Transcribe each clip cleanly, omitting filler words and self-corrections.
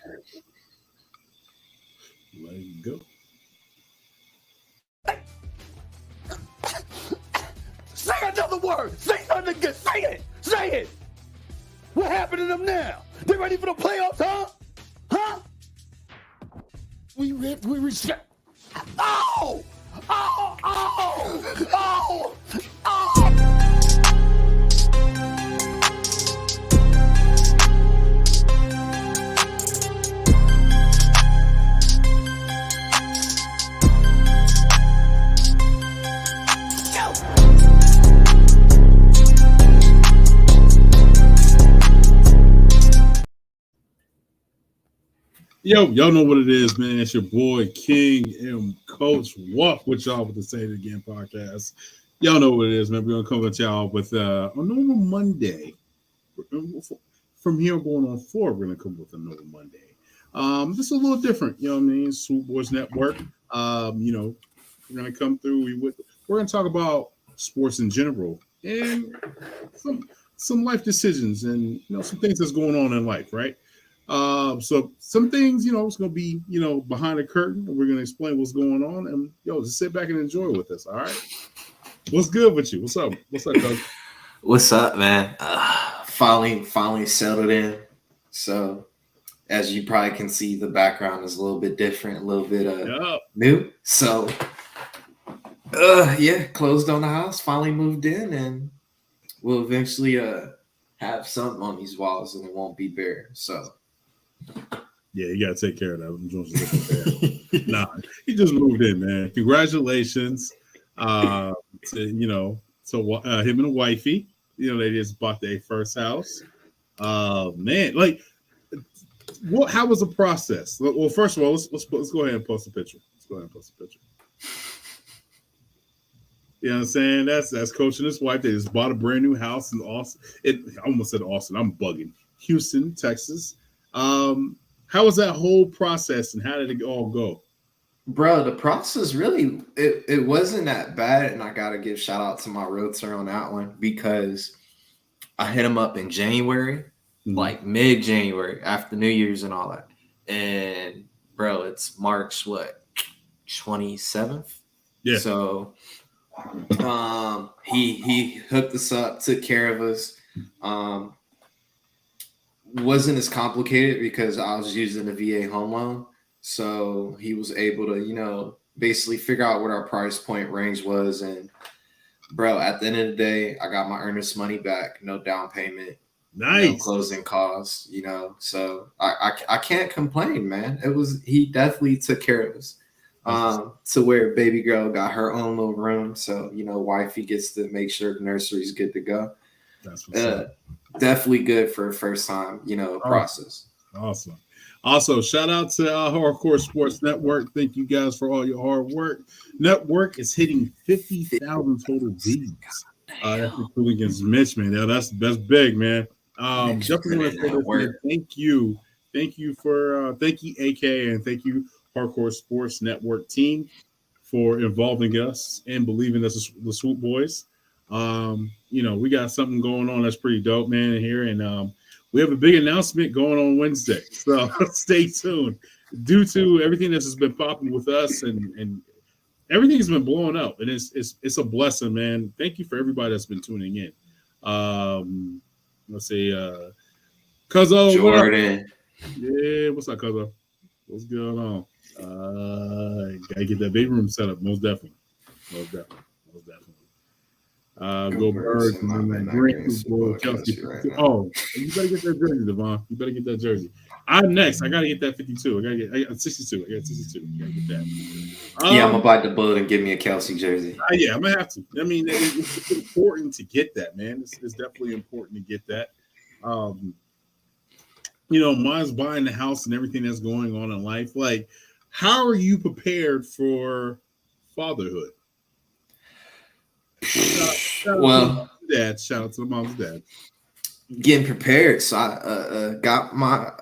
Let it go. Say another word. Say something good. Say it. Say it. What happened to them now? They ready for the playoffs, huh? Huh? We reset. Oh! Oh! Oh! Oh! Oh! Yo, y'all know what it is, man. It's your boy King and Coach Wuff with y'all with the Say It Again podcast. Y'all know what it is, man. We're gonna come with y'all with a normal Monday. From here going on forward, we're gonna come with a normal Monday. Just a little different, you know what I mean? Swoop Boys Network. We're gonna come through. We're gonna talk about sports in general and some life decisions and some things that's going on in life, right? So some things, it's going to be, behind the curtain, and we're going to explain what's going on, and just sit back and enjoy with us. All right. What's good with you? What's up, Coach? What's up, man? Finally settled in. So as you probably can see, the background is a little bit different, a little bit new. So closed on the house, finally moved in, and we'll eventually have something on these walls, and it won't be bare. So yeah, you gotta take care of that. Nah, he just moved in, man. Congratulations to him and a wifey. They just bought their first house. Man, like, how was the process? Well, first of all, let's go ahead and post a picture. You know what I'm saying? That's Coach and his wife. They just bought a brand new house in Austin. I almost said Austin. I'm bugging. Houston, Texas. How was that whole process, and how did it all go? Bro, the process really it wasn't that bad, and I gotta give shout out to my realtor on that one because I hit him up in January, like mid-January, after New Year's and all that. And bro, it's March 27th? Yeah. So he hooked us up, took care of us. Wasn't as complicated because I was using the VA home loan. So he was able to, basically figure out what our price point range was. And bro, at the end of the day, I got my earnest money back, no down payment, nice, no closing costs, so I can't complain, man. He definitely took care of us. To where baby girl got her own little room. So, wifey gets to make sure the nursery's good to go. That's what's up. Definitely good for a first time, process. Awesome. Also, shout out to Hardcore Sports Network. Thank you guys for all your hard work. Network is hitting 50,000 total views. That's including against Mitch, man. Yeah, that's big, man. Definitely want to say this, thank you. Thank you, AK, and thank you, Hardcore Sports Network team, for involving us and believing us, the Swoop Boys. We got something going on that's pretty dope, man, in here, and we have a big announcement going on Wednesday, so stay tuned. Due to everything that's just been popping with us, and everything's been blowing up, and it's a blessing, man. Thank you for everybody that's been tuning in. Let's say, Cuzzo, Jordan. Yeah, what's up, Cuzzo? What's going on? Gotta get that big room set up, most definitely. Go Birds and then that green Chelsea. Right, oh, you better get that jersey, Devon. You better get that jersey. I'm next. I gotta get that 52. I got 62. I got 62. I gotta get that. I'm about to bullet and give me a Kelsey jersey. Yeah, I'm gonna have to. I mean, it's important to get that, man. It's definitely important to get that. Mine's buying the house and everything that's going on in life. Like, how are you prepared for fatherhood? Shout out to the mom's dad. Getting prepared. So I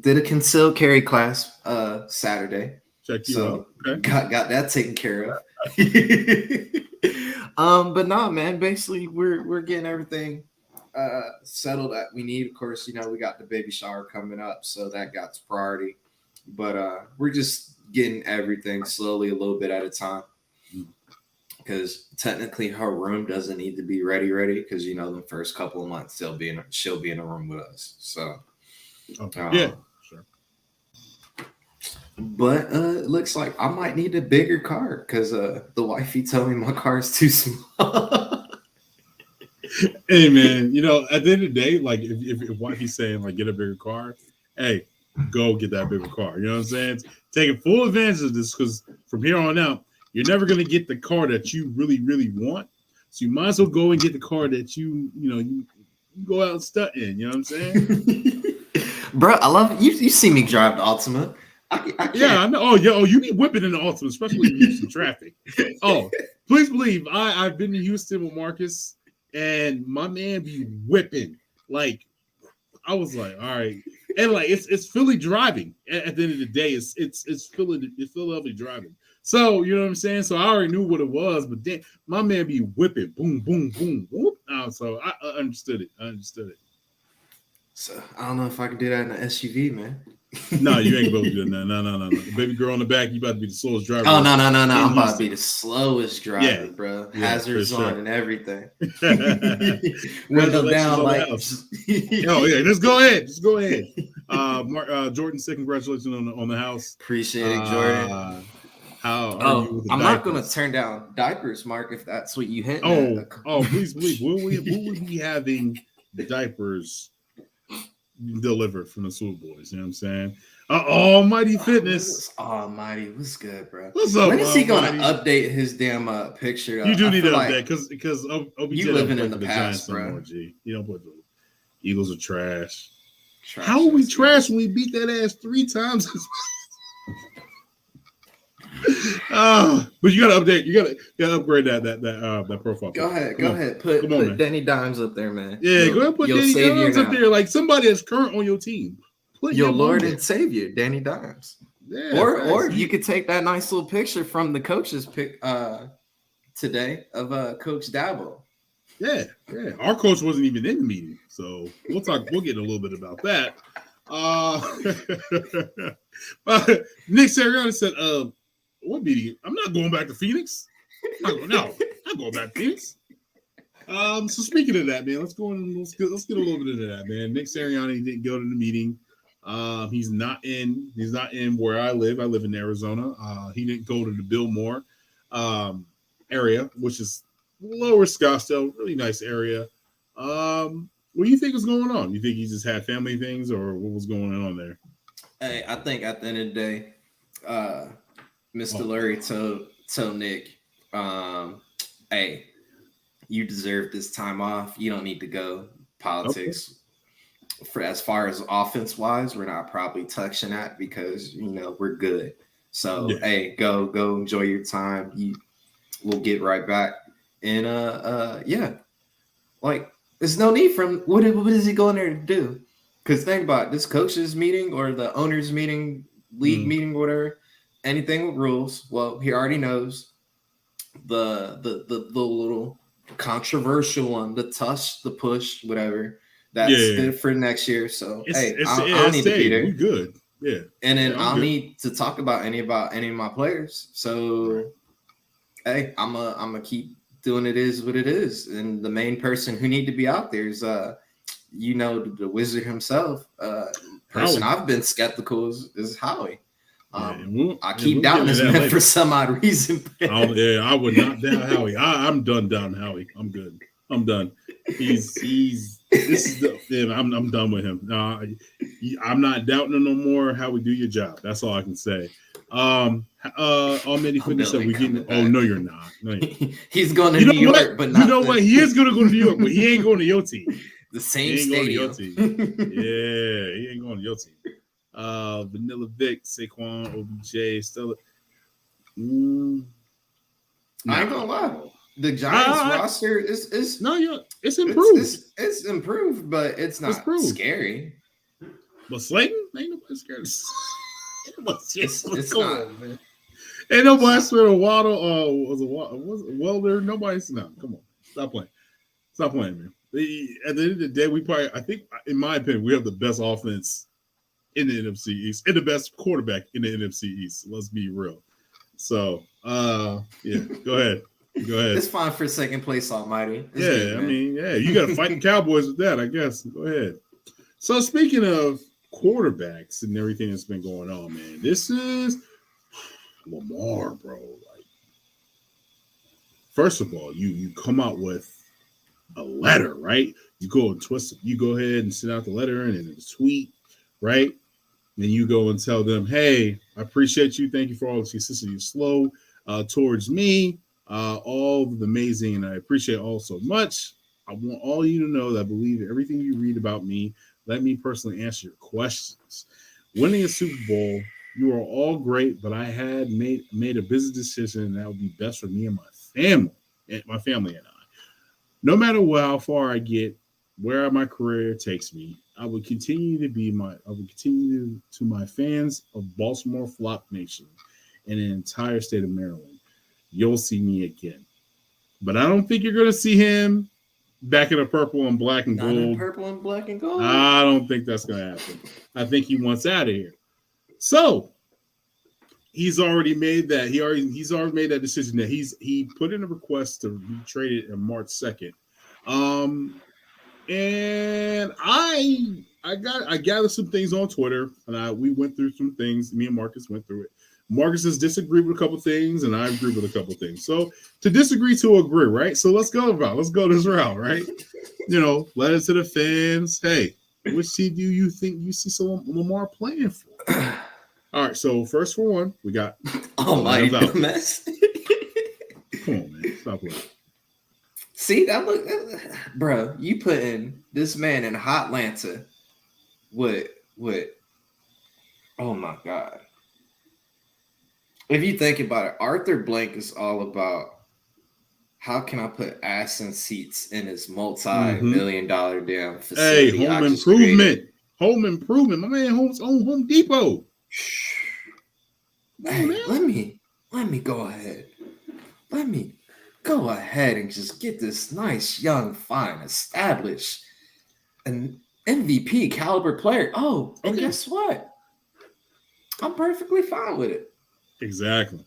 did a concealed carry class Saturday. Check you out. Okay. Got that taken care of. But no, man, basically we're getting everything settled that we need. Of course, we got the baby shower coming up, so that got priority. But we're just getting everything slowly, a little bit at a time. Because technically, her room doesn't need to be ready. Because the first couple of months she'll be in a room with us. So yeah, sure. But it looks like I might need a bigger car because the wifey told me my car is too small. Hey man, at the end of the day, like if wifey's saying like get a bigger car, hey, go get that bigger car. You know what I'm saying? Taking full advantage of this because from here on out, you're never gonna get the car that you really, really want. So you might as well go and get the car that you go out and stunt in. You know what I'm saying? Bro, I love it. You see me drive the Altima. Yeah, I know. Oh, you be whipping in the Altima, especially in Houston traffic. Oh, please believe I've been to Houston with Marcus, and my man be whipping. Like, I was like, all right, and like it's Philly driving. At the end of the day, it's Philadelphia driving. So you know what I'm saying. So I already knew what it was, but then my man be whipping, boom, boom, boom, whoop. So I understood it. So I don't know if I can do that in an SUV, man. No, you ain't about to do that. No. Baby girl on the back, you about to be the slowest driver. Oh, no. I'm about to be the slowest driver, bro. Yeah, hazards sure. on and everything. Window down, like. Oh, yeah. Just go ahead. Jordan said congratulations on the house. Appreciate it, Jordan. How are you with the I'm diapers? not going to turn down diapers, Mark, if that's what you hit. Please believe. Will we be having diapers delivered from the Swoop Boys? You know what I'm saying? Almighty Fitness. Almighty, what's good, bro? What's up? When is he going to update his damn picture? You do need to update because OBJ you living in the past, bro. Anymore, G. You don't put the Eagles are trash. How are we trash when we beat that ass 3 times? But you gotta update. You gotta upgrade that profile. Go ahead. Put Danny Dimes up there, man. Yeah, go ahead. Put Danny Dimes up there, like somebody that's current on your team. Put your Lord and Savior, Danny Dimes. Yeah, or you could take that nice little picture from the coach's pick today of Coach Dabo. Yeah. Our coach wasn't even in the meeting, so we'll talk. We'll get a little bit about that. Nick Sirianni said, "What meeting? I'm not going back to Phoenix. No, I'm not going back to Phoenix." So speaking of that, man, let's get a little bit into that, man. Nick Sirianni didn't go to the meeting. He's not in where I live. I live in Arizona. He didn't go to the Billmore area, which is Lower Scottsdale, really nice area. What do you think is going on? You think he just had family things, or what was going on there? Hey, I think at the end of the day, Mr. Lurie told Nick, hey, you deserve this time off. You don't need to go. Politics. Okay. For as far as offense wise, we're not probably touching that because we're good. So hey, go enjoy your time. We'll get right back. And like there's no need from what is he going there to do? Because think about it, this coaches meeting or the owners meeting, league meeting, whatever, anything with rules. Well, he already knows the little controversial one, the tush, the push, whatever. That's good for next year. So I'll need to be there. We're good. Yeah. And then I'll need to talk about any of my players. So hey, I'm a keep doing it is what it is. And the main person who need to be out there is the wizard himself. Person I've been skeptical is Howie. I keep doubting this man for some odd reason. I would not doubt Howie. I'm done doubting Howie. I'm good. I'm done. I'm done with him. I'm not doubting him no more. Howie, do your job. That's all I can say. Almighty Fitness said we getting. Oh no, you're not. No, he's going to New York, but not what? He is going to go to New York, but he ain't going to your team. The same stadium. Yeah, he ain't going to your team. Vanilla Vic, Saquon, OBJ, Stella. I ain't gonna lie. The Giants roster is it's improved. It's improved, but it's not scary. But Slayton ain't nobody scared. It's not, man. Ain't nobody scared of Waddle. Was it Welder? Nobody's no. Come on, stop playing, man. At the end of the day, I think, in my opinion, we have the best offense in the NFC East and the best quarterback in the NFC East. Let's be real. So, yeah, go ahead. It's fine for second place, Almighty. It's good, I mean, you got to fight the Cowboys with that, I guess. Go ahead. So, speaking of quarterbacks and everything that's been going on, man, this is Lamar, bro. Like, first of all, you come out with a letter, right? You go and twist it. You go ahead and send out the letter and then a tweet, right? Then you go and tell them, hey, I appreciate you. Thank you for all the consistency you slow towards me. All of the amazing, and I appreciate all so much. I want all you to know that I believe everything you read about me. Let me personally answer your questions. Winning a Super Bowl, you are all great, but I had made a business decision that would be best for me and my family and I. No matter how far I get, where my career takes me, I will continue to my fans of Baltimore Flop Nation and the entire state of Maryland. You'll see me again. But I don't think you're going to see him back in a purple and black and gold. Purple and black and gold? I don't think that's going to happen. I think he wants out of here. So he's already made that. He's already made that decision that he put in a request to be traded on March 2nd. And I gathered some things on Twitter, and we went through some things. Me and Marcus went through it. Marcus has disagreed with a couple things, and I agree with a couple things. So to disagree to agree, right? So let's go this route, right? Letter to the fans. Hey, which team do you think you see Lamar playing for? All right, so first for one, we got my mess. Come on, man, stop playing. See that look, bro. You putting this man in hot Atlanta with oh my god. If you think about it, Arthur Blank is all about how can I put ass in seats in his multi-million-dollar damn facility. Hey, home improvement. Home improvement. My man owns Home Depot. Hey, let me go ahead. Let me go ahead and just get this nice, young, fine, established, an MVP caliber player. Oh, and guess what? I'm perfectly fine with it. Exactly.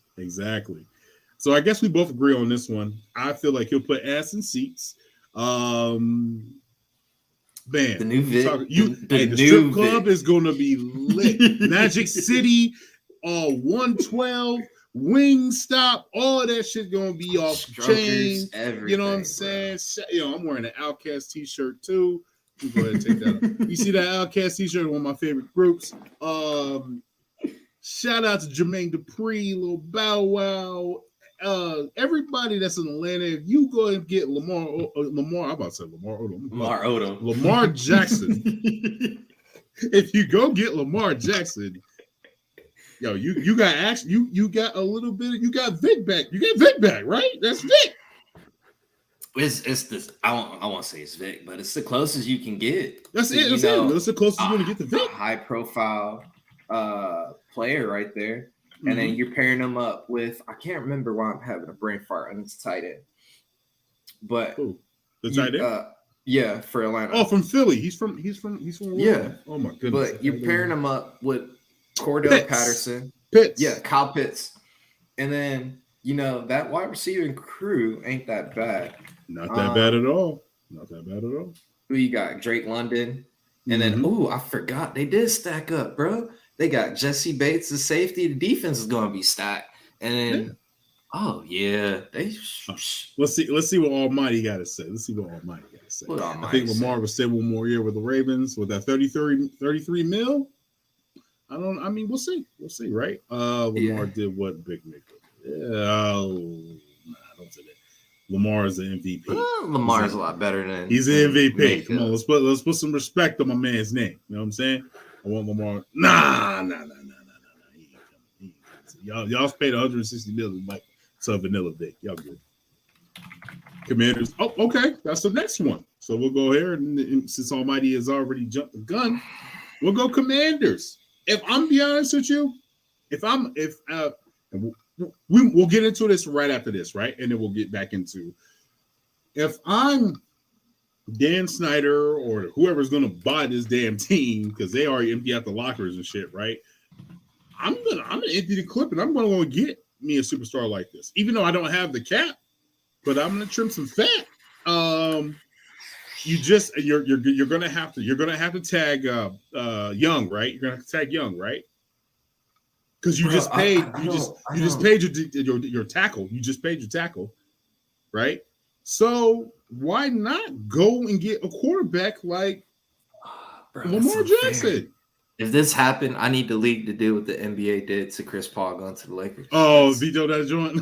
So I guess we both agree on this one. I feel like he'll put ass in seats. Man, the new the strip club is going to be lit. Magic City, 112, Wingstop, all of that shit going to be off the chain. You know what I'm saying? I'm wearing an Outkast t-shirt too. Go ahead and take that off. You see that Outkast t-shirt, one of my favorite groups. Shout out to Jermaine Dupri, Lil Bow Wow, everybody that's in Atlanta. If you go and get Lamar, I'm about to say Lamar Odom. Lamar Jackson. If you go get Lamar Jackson, yo, you got actually you got a little bit. You got Vic back. You got Vic back, right? That's Vic. It's this. I won't say it's Vic, but it's the closest you can get. That's it. That's the closest you're gonna get to Vic. High profile player right there. And then you're pairing them up with, I can't remember why I'm having a brain fart on this tight end. But the tight end? Yeah, for Atlanta. Oh, from Philly. He's from yeah. Oh my goodness. But you're pairing them up with Cordell Patterson. Pitts. Yeah, Kyle Pitts. And then, that wide receiving crew ain't that bad. Not that bad at all. Who you got? Drake London. And then, I forgot. They did stack up, bro. They got Jesse Bates, the safety. The defense is going to be stacked. And then, let's see what Almighty got to say. I think Lamar will stay one more year with the Ravens with that 33 mil. We'll see. Right? Lamar did what Big Nick did. Don't say that. Lamar is an MVP. Lamar's a lot better than he's an MVP. Come on, let's put some respect on my man's name. You know what I'm saying? I want Lamar. Nah. Y'all paid $160 million to Vanilla Vic. Y'all good. Commanders. Oh, okay. That's the next one. So we'll go here, and since Almighty has already jumped the gun, we'll go Commanders. If I'm be honest with you, we'll get into this right after this, right? And then we'll get back into if I'm Dan Snyder or whoever's going to buy this damn team because they already empty out the lockers and shit, right? I'm gonna empty the clip and I'm gonna go get me a superstar like this, even though I don't have the cap, but I'm gonna trim some fat. You're gonna have to tag Young, right? You're gonna have to tag Young, right? Because you just paid your tackle. You just paid your tackle, right? So why not go and get a quarterback like Lamar Jackson? If this happened, I need the league to do what the NBA did to Chris Paul going to the Lakers. Oh, veto that joint.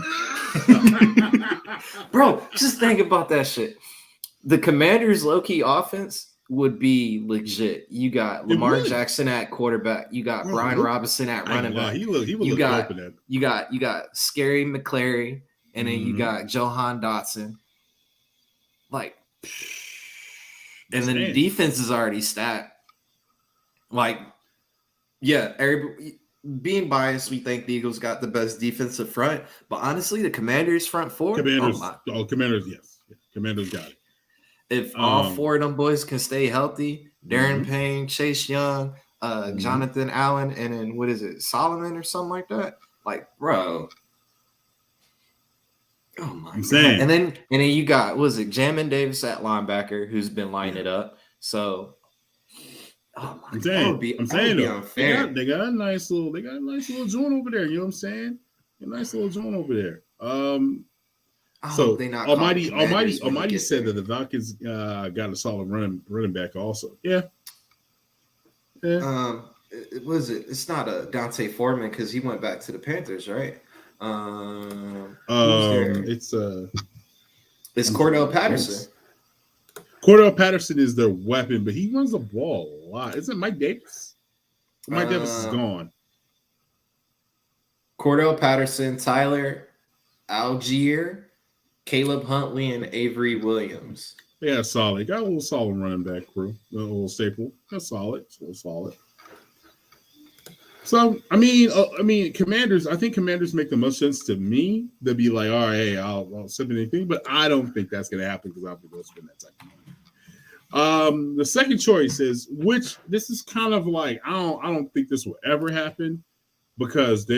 Bro, just think about that shit. The Commanders' low-key offense would be legit. You got Lamar Jackson at quarterback. You got Brian Robinson at running back. You got Scary McClary, and then you got Johan Dotson. Like, and then the defense is already stacked. Like, yeah, being biased, we think the Eagles got the best defensive front, but honestly, the Commanders' front four, Commanders, yes, Commanders got it. If all four of them boys can stay healthy, Darren Payne, Chase Young, Jonathan Allen, and then what is it, Solomon or something like that? Like, bro. Oh my God. And then you got, what is it, Jamin Davis at linebacker, who's been lining it up. So oh my God, I'm saying unfair. They got a nice little joint over there. You know what I'm saying? A nice little joint over there. So Almighty said that the Falcons got a solid running back also. Yeah. It's not a Dante Foreman because he went back to the Panthers, right? It's Cordell Patterson. Cordell Patterson is their weapon, but he runs the ball a lot. Isn't it Mike Davis? Mike Davis is gone. Cordell Patterson, Tyler Algier, Caleb Huntley, and Avery Williams. Yeah, solid. Got a little solid running back crew. A little staple. That's solid. It's a little solid. So I mean, Commanders. I think Commanders make the most sense to me. They'll be like, all right, hey, I'll send anything, but I don't think that's going to happen because I'll be going to spend that type of money. The second choice is, which this is kind of like I don't think this will ever happen because they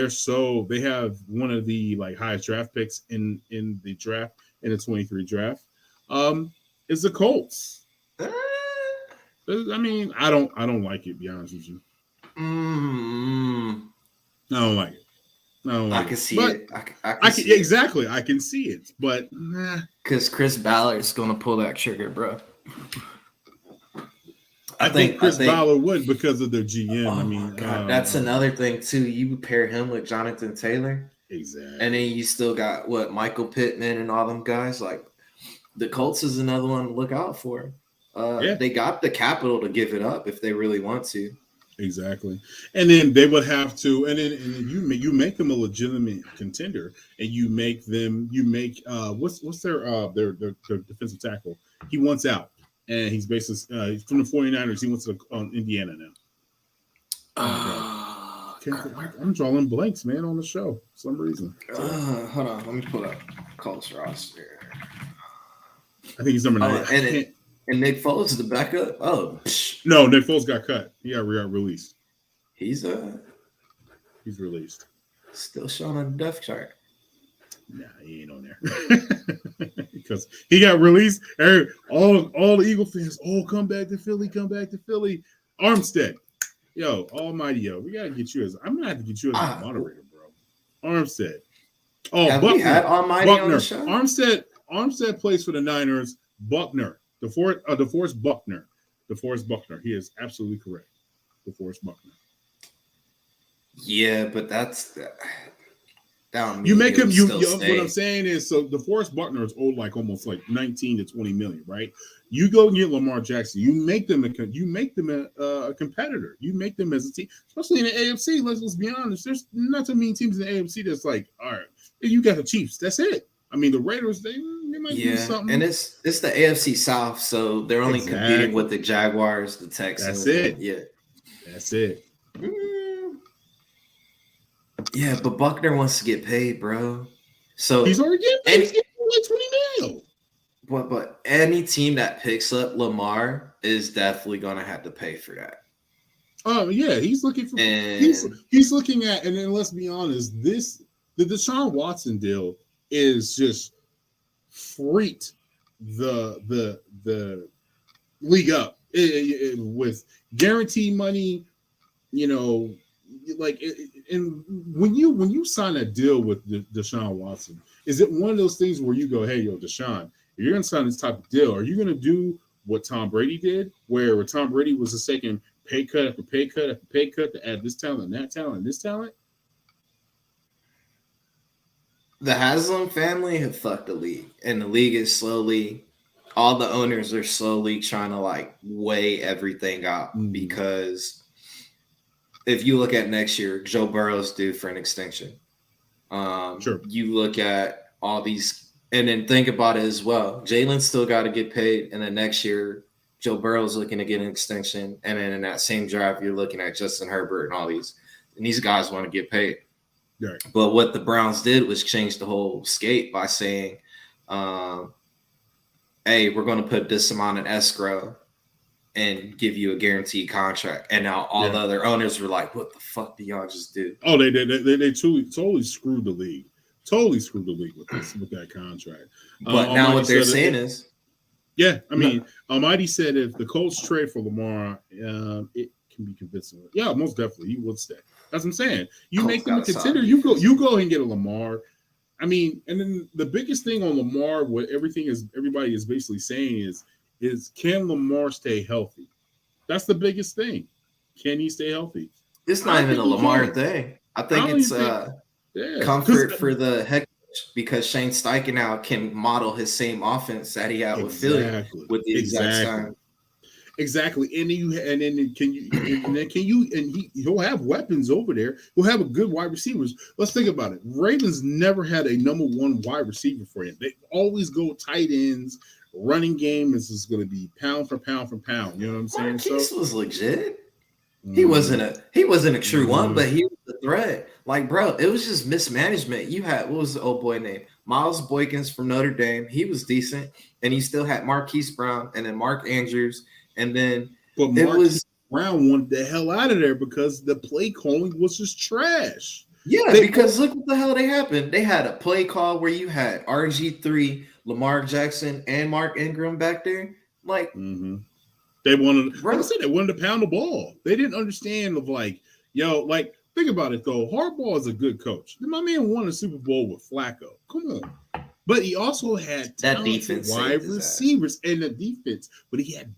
have one of the like highest draft picks in the draft in the 23 draft. Is the Colts. I mean, I don't like it. To be honest with you. I don't like it. I can see it. Exactly. I can see it, but because Chris Ballard's gonna pull that trigger, bro. I think Chris Ballard would because of their GM. Oh God, that's another thing too. You pair him with Jonathan Taylor, exactly, and then you still got Michael Pittman and all them guys. Like the Colts is another one to look out for. They got the capital to give it up if they really want to. Exactly, and then they would have to, and then you make them a legitimate contender, and you make what's their defensive tackle? He wants out, and he's basically from the 49ers. He wants to Indiana now. I'm drawing blanks, man, on the show for some reason. Hold on, let me pull up Colts roster. I think he's number 9. And Nick Foles is the backup? Oh, no, Nick Foles got cut. He got released. He's released. Still showing on the depth chart. Nah, he ain't on there because he got released. All the Eagle fans, come back to Philly, Armstead, yo, almighty, yo, we gotta get you I'm gonna have to get you as a moderator, bro. Armstead. Have we had Almighty on the show? Armstead plays for the Niners. Buckner. DeForest Buckner. He is absolutely correct. DeForest Buckner. Yeah, but that's you make him. What I'm saying is, so DeForest Buckner is owed like almost like 19 to 20 million, right? You go and get Lamar Jackson. You make them a competitor. You make them as a team, especially in the AFC. Let's be honest. There's not too many teams in the AFC that's like, all right, you got the Chiefs. That's it. I mean, the Raiders, they might do something. And it's the AFC South, so they're only competing with the Jaguars, the Texans. That's it. Yeah. That's it. Yeah, but Buckner wants to get paid, bro. So he's already getting paid. He's getting like 20 mil. But any team that picks up Lamar is definitely gonna have to pay for that. Oh yeah, he's looking for And he's looking at, and then let's be honest, the Deshaun Watson deal is just freaked the league up with guaranteed money, you know, and when you sign a deal with Deshaun Watson, is it one of those things where you go, hey, yo, Deshaun, if you're going to sign this type of deal, are you going to do what Tom Brady did, where Tom Brady was a second pay cut after pay cut after pay cut to add this talent and that talent and this talent? the Haslam family have fucked the league, and the league is slowly, all the owners are slowly trying to like weigh everything out because if you look at next year, Joe Burrow's due for an extension. Sure. You look at all these, and then think about it as well. Jalen's still got to get paid, and then next year, Joe Burrow's looking to get an extension, and then in that same drive, you're looking at Justin Herbert and all these, and these guys want to get paid. Right. But what the Browns did was change the whole scape by saying, hey, we're going to put this amount in escrow and give you a guaranteed contract. And now all the other owners were like, what the fuck do y'all just do? Oh, they totally screwed the league. Totally screwed the league with that contract. But now what they're saying is, I mean, Almighty said if the Colts trade for Lamar, it can be convincing. Yeah, most definitely, he would stay. That's what I'm saying. You make them a contender. You go ahead and get a Lamar. I mean, and then the biggest thing on Lamar, what everybody is basically saying is can Lamar stay healthy? That's the biggest thing. Can he stay healthy? It's not even a Lamar thing. I think it's comfort for the head coach because Shane Steichen now can model his same offense that he had with Philly with the exact same. Exactly, and he'll have weapons over there. He'll have a good wide receivers. Let's think about it. Ravens never had a number one wide receiver for him. They always go tight ends. Running game is going to be pound for pound for pound. You know what I'm saying? Marquise was legit. He wasn't a true one, but he was a threat. Like, bro, it was just mismanagement. You had, what was the old boy name? Miles Boykins from Notre Dame. He was decent, and he still had Marquise Brown and then Mark Andrews. And then Brown wanted the hell out of there because the play calling was just trash. Yeah, because look what the hell they happened. They had a play call where you had RG3, Lamar Jackson, and Mark Ingram back there. Like, they wanted, like I said, they wanted to pound the ball. They didn't understand think about it though. Harbaugh is a good coach. My man won a Super Bowl with Flacco. Come on. But he also had talented wide receivers and the defense. But he had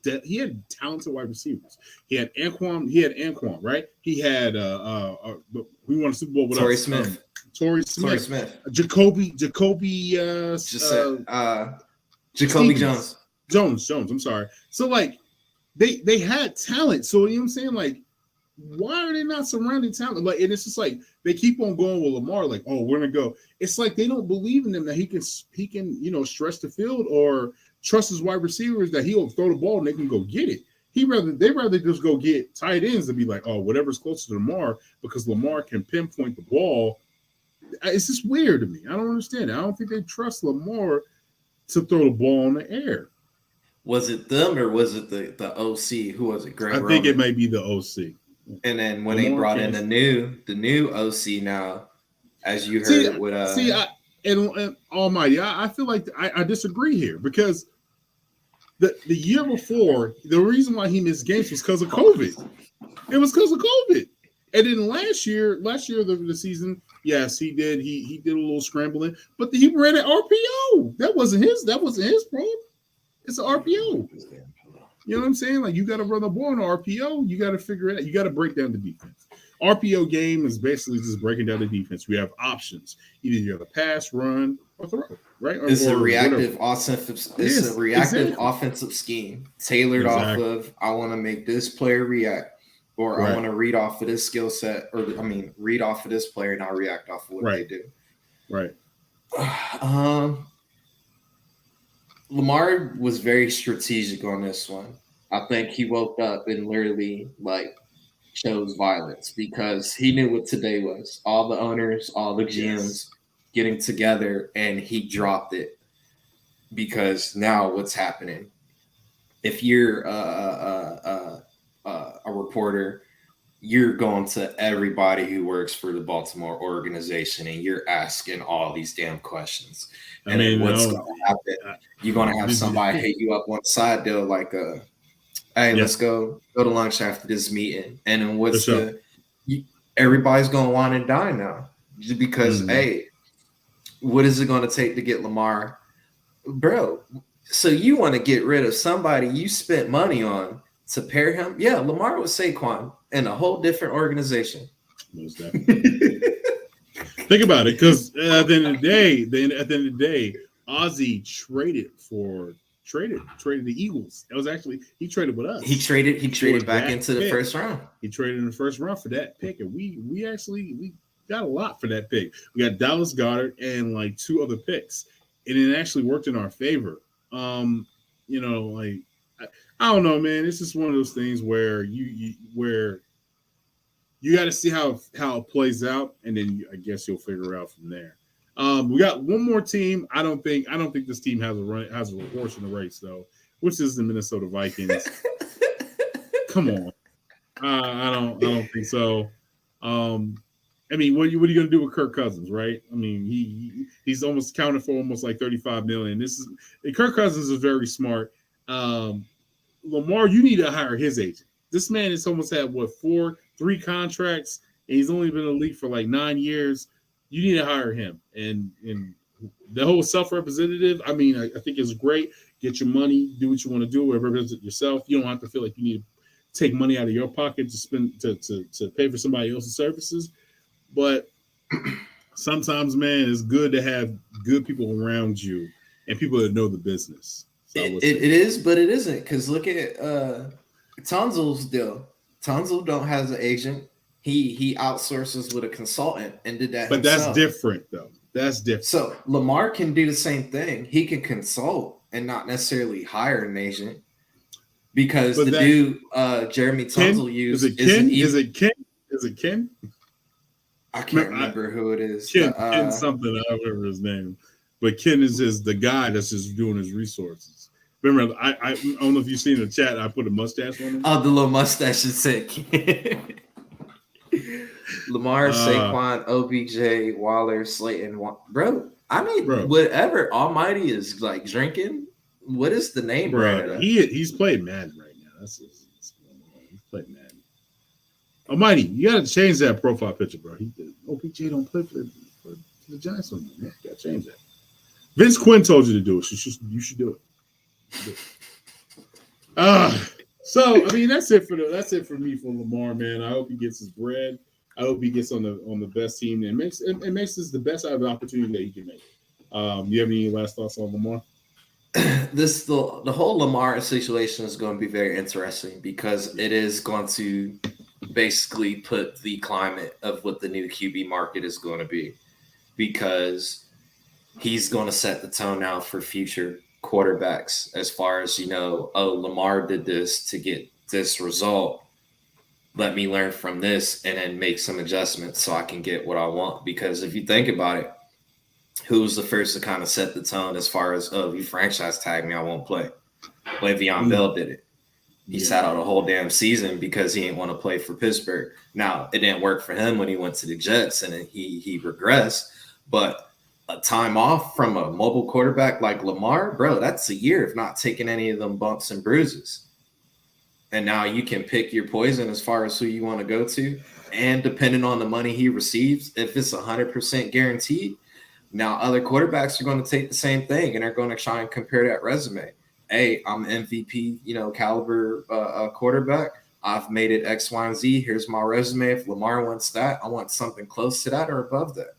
talented wide receivers. He had Anquan, right? He had we won a Super Bowl with Torrey Smith. Jacoby Jones. I'm sorry. So like they had talent. So you know what I'm saying? Like, why are they not surrounding talent? Like, and it's just like they keep on going with Lamar, like, oh, we're gonna go. It's like they don't believe in him that he can stretch the field or trust his wide receivers that he'll throw the ball and they can go get it. They'd rather just go get tight ends and be like, oh, whatever's closer to Lamar, because Lamar can pinpoint the ball. It's just weird to me. I don't understand it. I don't think they trust Lamar to throw the ball in the air. Was it them or was it the OC? Who was it? Greg Roman? I think it may be the OC. And then when they brought in the new OC now, as you heard, and Almighty, I feel like I disagree here because the year before, the reason why he missed games was because of COVID. It was because of COVID. And then last year of the season, yes, he did. He did a little scrambling, but he ran an RPO. That wasn't his problem. It's an RPO. You know what I'm saying? Like, you got to run the ball in RPO. You got to figure it out. You got to break down the defense. RPO game is basically just breaking down the defense. We have options. Either you have a pass, run, or throw, right? It's a reactive offensive scheme tailored off of, I want to make this player react, or I want to read off of this skill set, read off of this player and I'll react off of what they do. Right. Lamar was very strategic on this one. I think he woke up and literally chose violence because he knew what today was. All the owners, all the GMs getting together, and he dropped it. because now what's happening? If you're a reporter, you're going to everybody who works for the Baltimore organization and you're asking all these damn questions. And then what's going to happen? You're going to have somebody hit you up on the side though, like, hey, let's go to lunch after this meeting. And then everybody's going to want to die now just because, hey, what is it going to take to get Lamar? Bro, so you want to get rid of somebody you spent money on to pair him? Yeah, Lamar with Saquon in a whole different organization. Most definitely. Think about it, because at the end of the day, Ozzy traded the Eagles. That was actually he traded with us. He traded back into the first round. He traded in the first round for that pick, and we actually got a lot for that pick. We got Dallas Goedert and like 2 other picks, and it actually worked in our favor. I don't know, man. It's just one of those things where you got to see how it plays out, and then I guess you'll figure it out from there. We got one more team. I don't think this team has a horse in the race though, which is the Minnesota Vikings. Come on, I don't think so. I mean, what are you going to do with Kirk Cousins, right? I mean, he's almost counted for almost like $35 million. Kirk Cousins is very smart. Lamar, you need to hire his agent. This man has almost had 3 contracts, and he's only been in the league for like 9 years. You need to hire him. And the whole self-representative, I mean, I think it's great. Get your money, do what you want to do, represent yourself. You don't have to feel like you need to take money out of your pocket to spend to pay for somebody else's services. But sometimes, man, it's good to have good people around you and people that know the business. So it is, but it isn't, because look at Tunzel's deal. Tunzel don't have an agent. He outsources with a consultant and did that. But himself. That's different, though. That's different. So Lamar can do the same thing. He can consult and not necessarily hire an agent, because dude Jeremy Tunzel used is it Ken? I can't remember who it is. Ken something. I don't remember his name. But Ken is just the guy that's just doing his resources. Remember, I don't know if you've seen the chat. I put a mustache on him. Oh, the little mustache is sick. Lamar, Saquon, OBJ, Waller, Slayton. Bro, I mean, whatever Almighty is like drinking, what is the name? Bro, he's playing Madden right now. He's playing Madden. Almighty, you got to change that profile picture, bro. OBJ don't play for the Giants anymore. Man, you got to change that. Vince Quinn told you to do it. So you should do it. So I mean, that's it for me for Lamar, man. I hope he gets his bread. I hope he gets on the best team and makes this the best out of the opportunity that he can make. You have any last thoughts on Lamar? The whole Lamar situation is going to be very interesting, because it is going to basically put the climate of what the new QB market is going to be, because he's going to set the tone now for future quarterbacks as far as, Lamar did this to get this result. Let me learn from this and then make some adjustments so I can get what I want. Because if you think about it, who was the first to kind of set the tone as far as, you franchise tag me, I won't play? Le'Veon Bell did it. He sat out a whole damn season because he didn't want to play for Pittsburgh. Now, it didn't work for him when he went to the Jets, and he regressed. But a time off from a mobile quarterback like Lamar, bro, that's a year of not taking any of them bumps and bruises. And now you can pick your poison as far as who you want to go to. And depending on the money he receives, if it's 100% guaranteed, now other quarterbacks are going to take the same thing and they're going to try and compare that resume. Hey, I'm MVP, caliber quarterback. I've made it X, Y, and Z. Here's my resume. If Lamar wants that, I want something close to that or above that.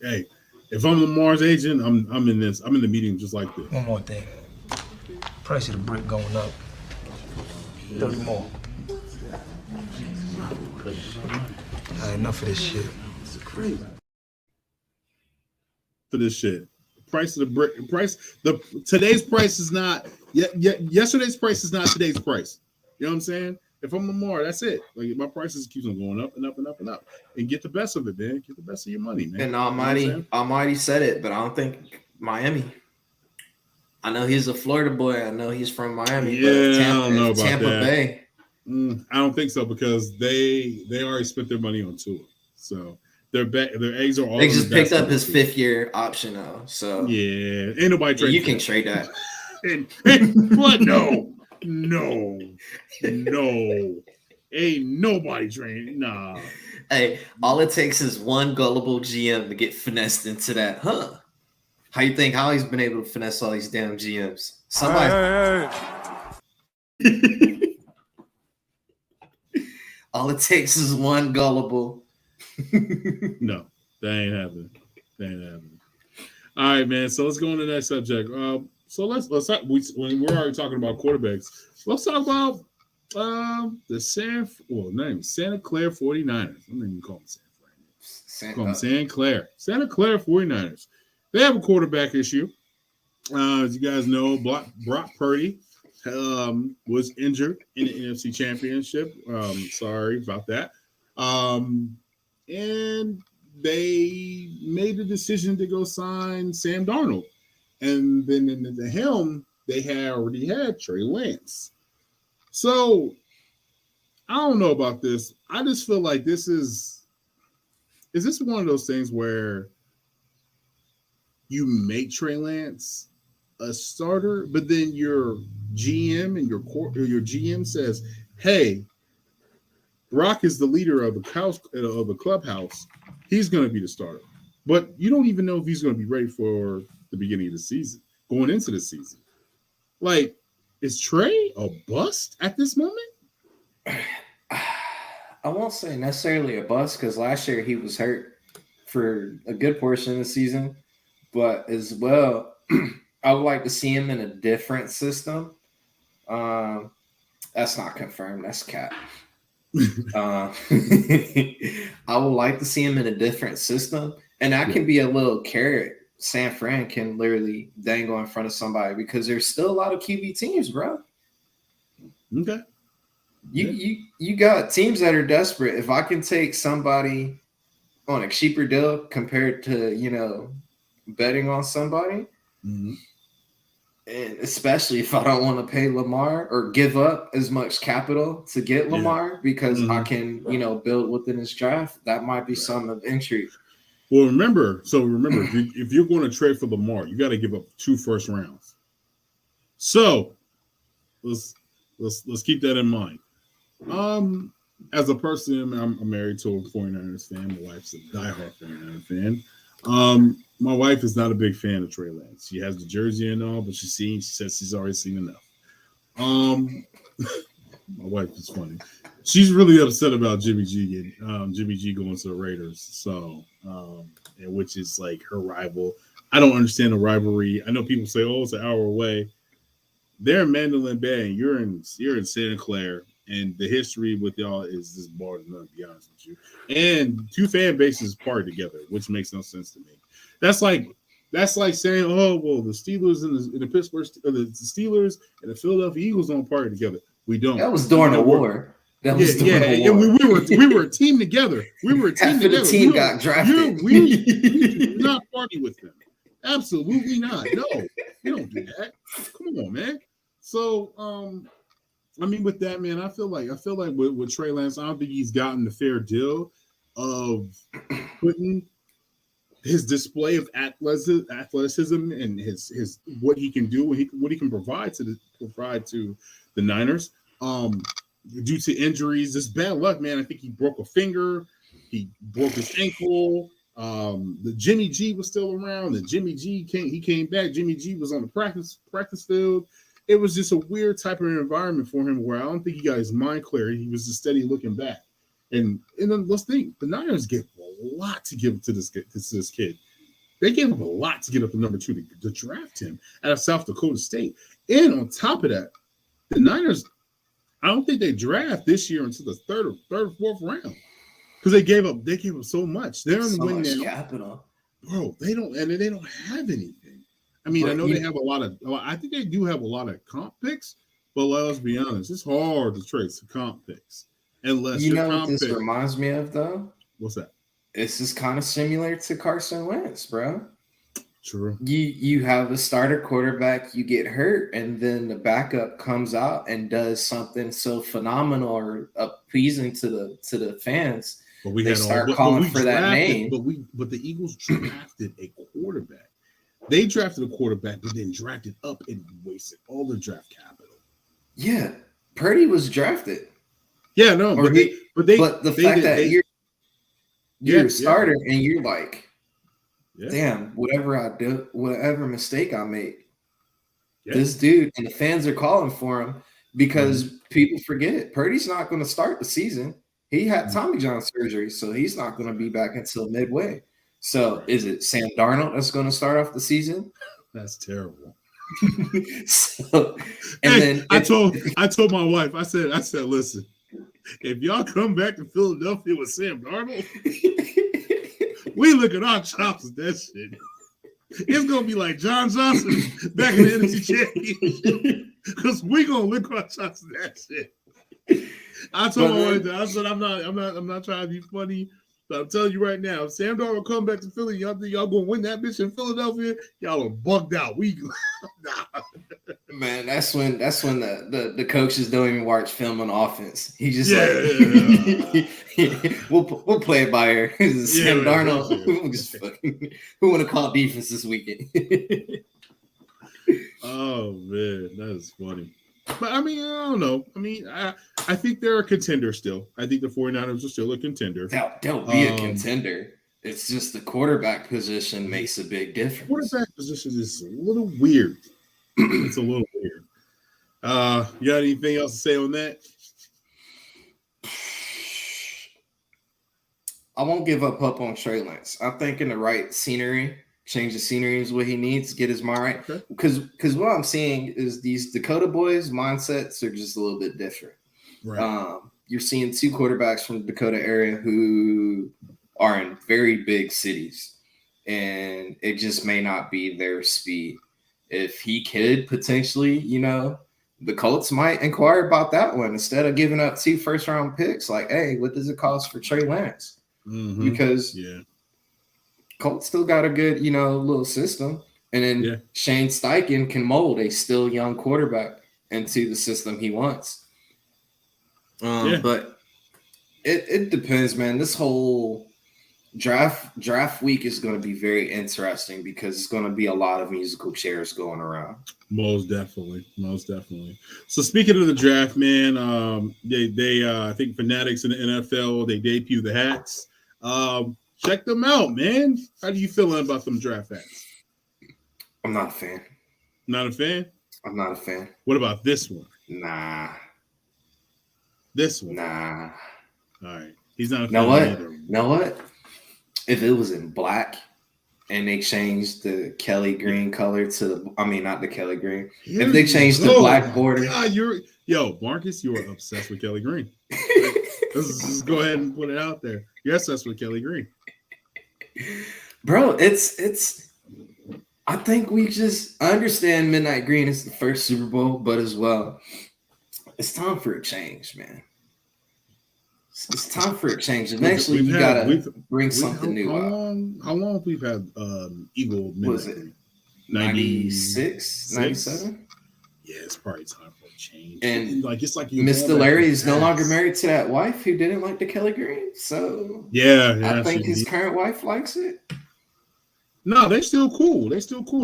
Hey, if I'm Lamar's agent, I'm in this. I'm in the meeting just like this. One more thing. Price of the brick going up. 30 more. Enough of this shit. It's crazy. For this shit. The price of the brick. Today's price is not yesterday's price is not today's price. You know what I'm saying? If I'm Lamar, that's it. Like, my prices keeps on going up and up and up and up. And get the best of it, man. Get the best of your money, man. And Almighty said it, but I don't think Miami. I know he's a Florida boy. I know he's from Miami. Yeah, But I don't know about Tampa that. Bay. I don't think so because they already spent their money on Tua, so their eggs are all. They in just the picked basket up his with Tua. 5th-year option now. So Yeah, ain't nobody trading. you can trade that. But no, ain't nobody trading. Nah. Hey, all it takes is one gullible GM to get finessed into that, huh? How you think Holly's been able to finesse all these damn GMs? Somebody. All it takes is one gullible. No, that ain't happening. All right, man. So let's go on to the next subject. So let's talk. When we're already talking about quarterbacks, let's talk about the Santa Clara 49ers. I'm not even calling them Santa Clara. Santa Clara 49ers. They have a quarterback issue. As you guys know, Brock Purdy was injured in the NFC Championship. Sorry about that. And they made the decision to go sign Sam Darnold. And then in the helm, they already had Trey Lance. So I don't know about this. I just feel like this is this one of those things where you make Trey Lance a starter, but then your GM and your GM says, "Hey, Brock is the leader of the clubhouse. He's going to be the starter." But you don't even know if he's going to be ready for the beginning of the season, going into the season. Like, is Trey a bust at this moment? I won't say necessarily a bust because last year he was hurt for a good portion of the season. But as well, I would like to see him in a different system. That's not confirmed. That's cap. I would like to see him in a different system. And that can be a little carrot San Fran can literally dangle in front of somebody because there's still a lot of QB teams, bro. Okay. You got teams that are desperate. If I can take somebody on a cheaper deal compared to, betting on somebody, and especially if I don't want to pay Lamar or give up as much capital to get Lamar because I can, build within his draft, that might be some of intrigue. Well, remember, if you're going to trade for Lamar, you got to give up 2 first rounds. So let's keep that in mind. As a person, I'm married to a 49ers fan. My wife's a diehard 49ers fan. My wife is not a big fan of Trey Lance. She has the jersey and all, but she says she's already seen enough. My wife is funny. She's really upset about Jimmy G going to the Raiders. So, which is like her rival. I don't understand the rivalry. I know people say, "Oh, it's an hour away." They're in Mandalay Bay, and you're in Santa Clara, and the history with y'all is this bar to none. To be honest with you, and 2 fan bases part together, which makes no sense to me. That's like saying, "Oh, well, the Steelers and the Pittsburgh, the Steelers and the Philadelphia Eagles don't party together." We don't. That was during the war. And we were a team together. We were a team Half together. of the team got drafted. We did not party with them. Absolutely not. No, we don't do that. Come on, man. So, with that, man, I feel like with Trey Lance, I don't think he's gotten the fair deal of putting his display of athleticism and his what he can do, what he can provide to the Niners. Due to injuries, this bad luck, man. I think he broke a finger, he broke his ankle. The Jimmy G was still around. The Jimmy G came back. Jimmy G was on the practice field. It was just a weird type of environment for him where I don't think he got his mind clear. He was just steady looking back. And then let's think, the Niners gave a lot to give to this kid. They gave him a lot to get up to number 2 to draft him out of South Dakota State. And on top of that, the Niners, I don't think they draft this year until the third or fourth round because they gave up so much. They're in the win now. Capital, bro. They don't have anything. I mean, I know they have I think they do have a lot of comp picks, but let's be honest, it's hard to trade some comp picks unless what this reminds me of though. What's that? This is kind of similar to Carson Wentz, bro. True. You have a starter quarterback, you get hurt, and then the backup comes out and does something so phenomenal or appeasing to the fans. But we They had start but calling we for that drafted, name. but the Eagles drafted a quarterback. They drafted a quarterback, but then drafted up and wasted all the draft capital. Yeah, Purdy was drafted. Yeah, no, Or but the fact that you're a starter yeah. and you're like, Yeah. damn, whatever I do, whatever mistake I make, Yeah. this dude and the fans are calling for him because people forget Purdy's not going to start the season. He had Tommy John surgery, so he's not going to be back until midway. So is it Sam Darnold that's going to start off the season? That's terrible. So, and then I told my wife, I said, listen, if y'all come back to Philadelphia with Sam Darnold, we look at our chops at that shit. It's gonna be like John Johnson back in the NFC Championship because we gonna lick our chops at that shit. I told my wife that. I said I'm not trying to be funny, but I'm telling you right now, if Sam Darnold will come back to Philly, y'all think y'all gonna win that bitch in Philadelphia? Y'all are bugged out. Nah. Man, that's when the coaches don't even watch film on offense. He just we'll play it by ear. Sam Darnold. Who want to call defense this weekend? Oh man, that is funny. But I mean, I don't know. I mean, I think they're a contender still. I think the 49ers are still a contender. They'll be a contender. It's just the quarterback position makes a big difference. Quarterback position is a little weird. It's a little weird. You got anything else to say on that? I won't give up hope on Trey Lance. I think in the right scenery, change the scenery is what he needs to get his mind right. Because what I'm seeing is these Dakota boys' mindsets are just a little bit different. Right. You're seeing two quarterbacks from the Dakota area who are in very big cities, and it just may not be their speed. If he could potentially, the Colts might inquire about that one instead of giving up 2 first-round picks. Like, hey, what does it cost for Trey Lance? Mm-hmm. Because Colts still got a good, little system. And then Shane Steichen can mold a still young quarterback into the system he wants. But it depends, man. This whole draft week is going to be very interesting because it's going to be a lot of musical chairs going around. Most definitely. So speaking of the draft, man, they I think Fanatics in the NFL, they debut the hats. Check them out, man. How do you feel about them draft hats? I'm not a fan. Not a fan? I'm not a fan. What about this one? Nah. This one? Nah. All right. He's not a fan either. Know what? If it was in black and they changed the Kelly green color to not the Kelly green. If they changed the black border. Marcus, you are obsessed with Kelly Green. Let's just go ahead and put it out there. You're obsessed with Kelly Green. Bro, it's I think I understand Midnight Green is the first Super Bowl, but as well, it's time for a change, man. It's time for a change. Eventually, you gotta bring something new out. How long have we had Eagle? Was it 96, 97? Yeah, it's probably time for a change. And Mr. Larry is no longer married to that wife who didn't like the Kelly Green. So I think his current wife likes it. No, they're still cool.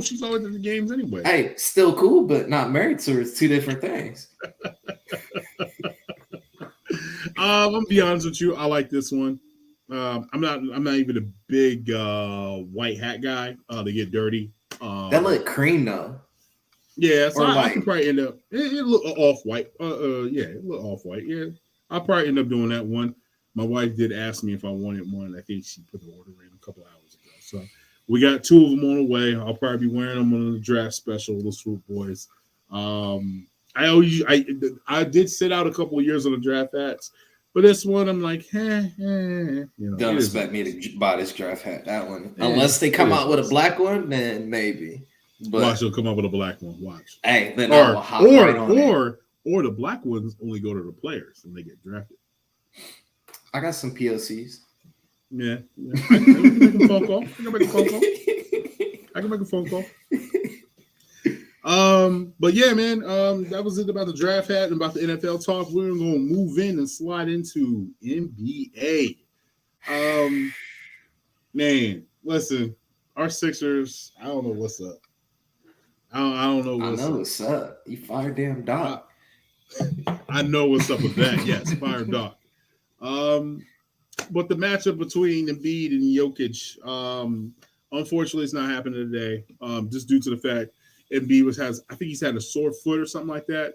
She's always at the games anyway. Hey, still cool, but not married to her. It's 2 different things. I'm gonna be honest with you. I like this one. I'm not even a big white hat guy. They get dirty. That look cream though. Yeah, so I could probably end up. It look off white. It look off white. Yeah, I'll probably end up doing that one. My wife did ask me if I wanted one. I think she put the order in a couple hours ago. So we got 2 of them on the way. I'll probably be wearing them on the draft special. Those Swoop Boys. I did sit out a couple of years on the draft hats, but this one I'm like, Don't expect me to buy this draft hat. That one, unless they come out with a black one, then maybe. But watch, they'll come out with a black one. Watch. Hey, then or the black ones only go to the players and they get drafted. I got some POCs. Yeah. I can make a phone call. I can make a phone call. But yeah, man, that was it about the draft hat and about the NFL talk. We're gonna move in and slide into NBA. Man, listen, our Sixers, I don't know what's up. I don't know I what's know up. what's up. You fired damn Doc. I know what's up with that. Yes, fire Doc. But the matchup between Embiid and Jokic, unfortunately, it's not happening today. Just due to the fact Embiid I think he's had a sore foot or something like that.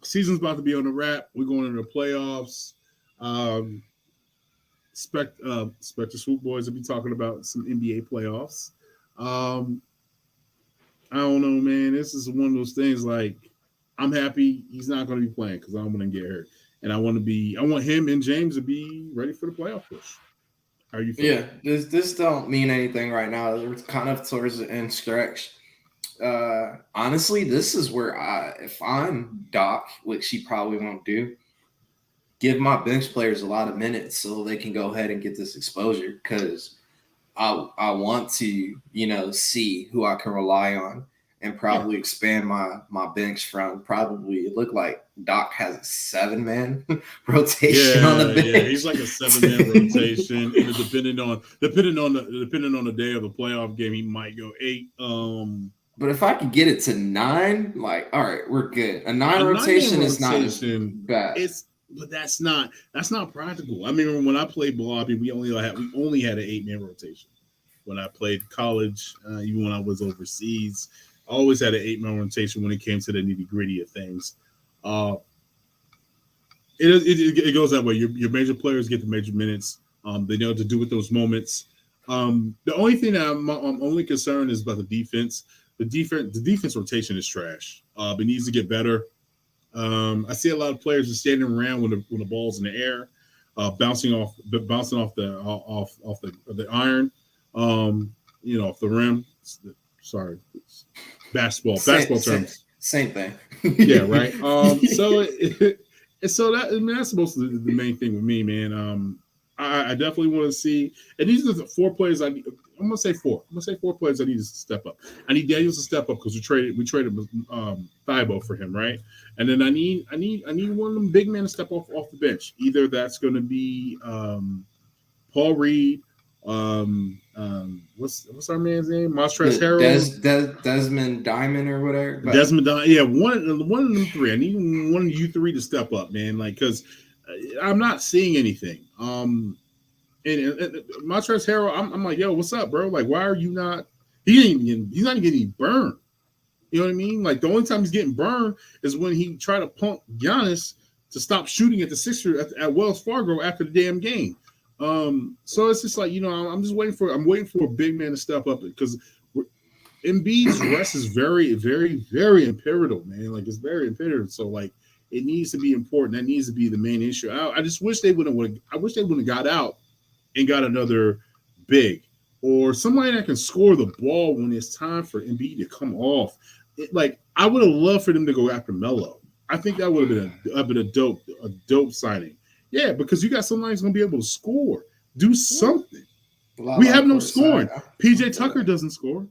Season's about to be on the wrap. We're going into the playoffs. Spectre Swoop Boys will be talking about some NBA playoffs. I don't know, man. This is one of those things. Like, I'm happy he's not going to be playing because I don't want to get hurt, and I want him and James to be ready for the playoff push. How are you feeling? Yeah, this don't mean anything right now. We're kind of towards the end stretch. Honestly, this is where if I'm Doc, which he probably won't do, give my bench players a lot of minutes so they can go ahead and get this exposure because I want to, see who I can rely on and probably expand my bench from probably it looked like Doc has a 7-man rotation on the bench. Yeah, he's like a 7-man rotation. And depending on the day of the playoff game, he might go 8. But if I could get it to 9, like, all right, we're good. A 9 rotation is not as bad. But that's not practical. I mean, when I played ball, we only had an 8-man rotation. When I played college, even when I was overseas, I always had an 8-man rotation when it came to the nitty-gritty of things. It goes that way. Your major players get the major minutes. They know what to do with those moments. The only thing that I'm only concerned is about the defense. The defense rotation is trash. It needs to get better. I see a lot of players just standing around when the ball's in the air, bouncing off the iron, off the rim. Sorry, basketball terms. Same thing. Yeah, right. So that's mostly the main thing with me, man. I definitely want to see, and these are the 4 players I'm gonna say 4. I'm gonna say 4 players I need to step up. I need Daniels to step up because we traded Thibault for him, right? And then I need one of them big men to step off the bench. Either that's going to be Paul Reed. What's our man's name? Montrezl Harrell, Desmond Diamond or whatever. Desmond Diamond. Yeah, one of them 3. I need one of you 3 to step up, man. Like, because I'm not seeing anything. And Montrezl Harrell, I'm like, yo, what's up, bro? Like, why are you not? He's not even getting burned. You know what I mean? Like, the only time he's getting burned is when he tried to punk Giannis to stop shooting at the Sixers at Wells Fargo after the damn game. So it's just like, I'm waiting for a big man to step up because Embiid's rest is very, very, very imperative, man. Like, it's very imperative. So, like, it needs to be important. That needs to be the main issue. I just wish they wouldn't have got out and got another big or somebody that can score the ball when it's time for Embiid to come off. I would have loved for them to go after Melo. I think that would have been a dope signing. Yeah, because you got somebody who's going to be able to score, do something. We have no scoring. PJ Tucker doesn't score.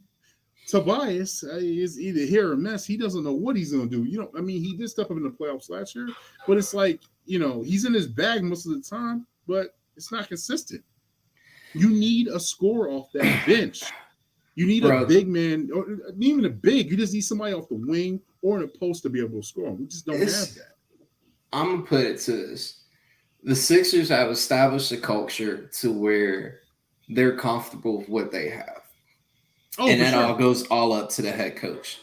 Tobias is either here or mess. He doesn't know what he's going to do. He did step up in the playoffs last year, but it's like, he's in his bag most of the time, but it's not consistent. You need a scorer off that bench. You need a big man, or even a big. You just need somebody off the wing or in a post to be able to score. We just don't have that. I'm going to put it to this. The Sixers have established a culture to where they're comfortable with what they have. And that all goes all up to the head coach.